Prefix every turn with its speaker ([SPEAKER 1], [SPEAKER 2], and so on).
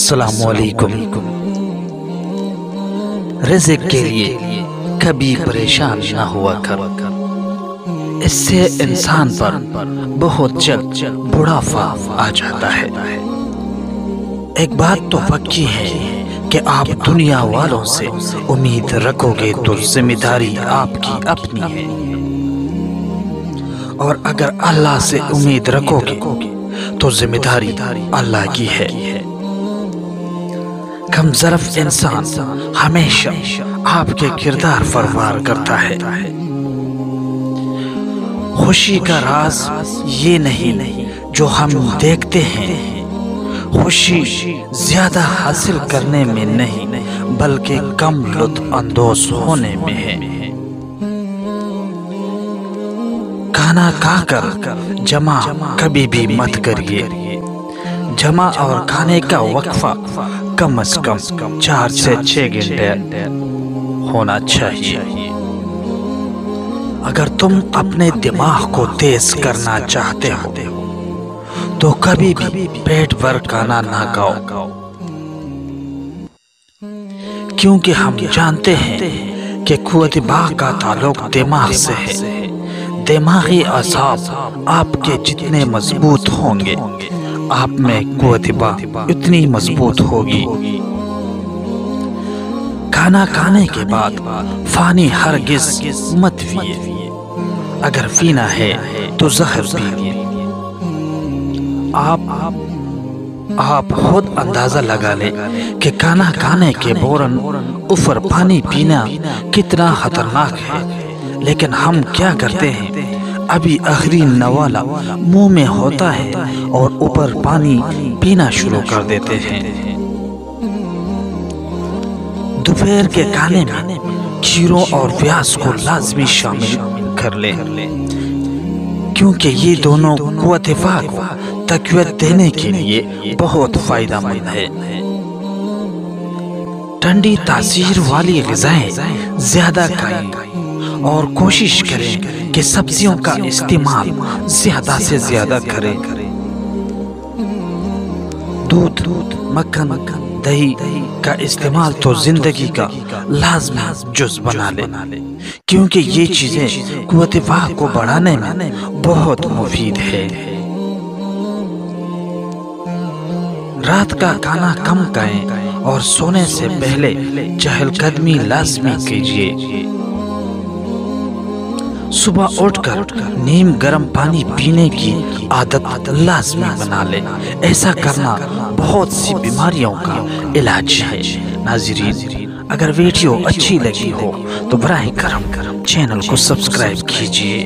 [SPEAKER 1] السلام علیکم۔ رزق کے لیے کبھی پریشان نہ ہوا کر، اس سے انسان پر بہت جلد بڑھاپا آ جاتا ہے۔ ایک بات تو پکی ہے کہ آپ دنیا والوں سے امید رکھو گے تو ذمہ داری آپ کی اپنی ہے، اور اگر اللہ سے امید رکھو گے تو ذمہ داری اللہ کی ہے۔ کم ظرف انسان ہمیشہ آپ کے کردار پر وار کرتا ہے۔ خوشی کا راز یہ نہیں جو ہم دیکھتے ہیں، خوشی زیادہ حاصل کرنے میں نہیں بلکہ کم لطف اندوز ہونے میں ہے۔ کھانا کھا کر جمع کبھی بھی مت کریے، جمع اور کھانے کا وقفہ کم از کم 4 سے 6 گھنٹے ہونا چاہیے۔ اگر تم اپنے دماغ کو تیز کرنا چاہتے ہو تو کبھی بھی پیٹ بھر کھانا نہ کھاؤ، کیونکہ ہم جانتے ہیں کہ قوت باغ کا تعلق دماغ سے ہے۔ دماغی اعصاب آپ کے جتنے مضبوط ہوں گے، آپ میں قوت باغ اتنی مضبوط ہوگی۔ کھانا کھانے کے بعد پانی ہرگز مت پیئے، اگر پینا ہے تو زہر پیئے۔ آپ خود اندازہ لگا لیں کہ کھانا کھانے کے فوراً اوپر پانی پینا کتنا خطرناک ہے، لیکن ہم کیا کرتے ہیں؟ ابھی آخری نوالا منہ میں ہوتا ہے اور اوپر پانی پینا شروع کر دیتے ہیں۔ دوپہر کے کھانے میں کھیروں اور پیاز کو لازمی شامل کر لیں، کیونکہ یہ دونوں قوت باغ کو تقویت دینے کے لیے بہت فائدہ مند ہے۔ ٹھنڈی تاثیر والی غذائیں زیادہ کھائیں اور کوشش کریں کہ سبزیوں کا استعمال زیادہ سے زیادہ کریں۔ دودھ، مکھن، دہی کا استعمال تو زندگی کا لازمی جز بنا لیں، کیونکہ یہ چیزیں قوت باغ کو بڑھانے میں بہت مفید ہے۔ رات کا کھانا کم کھائیں اور سونے سے پہلے چہل قدمی لازمی کیجیے۔ صبح اٹھ کر نیم گرم پانی پینے کی عادت لازمی بنا لیں، ایسا کرنا بہت سی بیماریوں کا علاج ہے۔ ناظرین، اگر ویڈیو اچھی لگی ہو تو براہ کرم چینل کو سبسکرائب کیجیے۔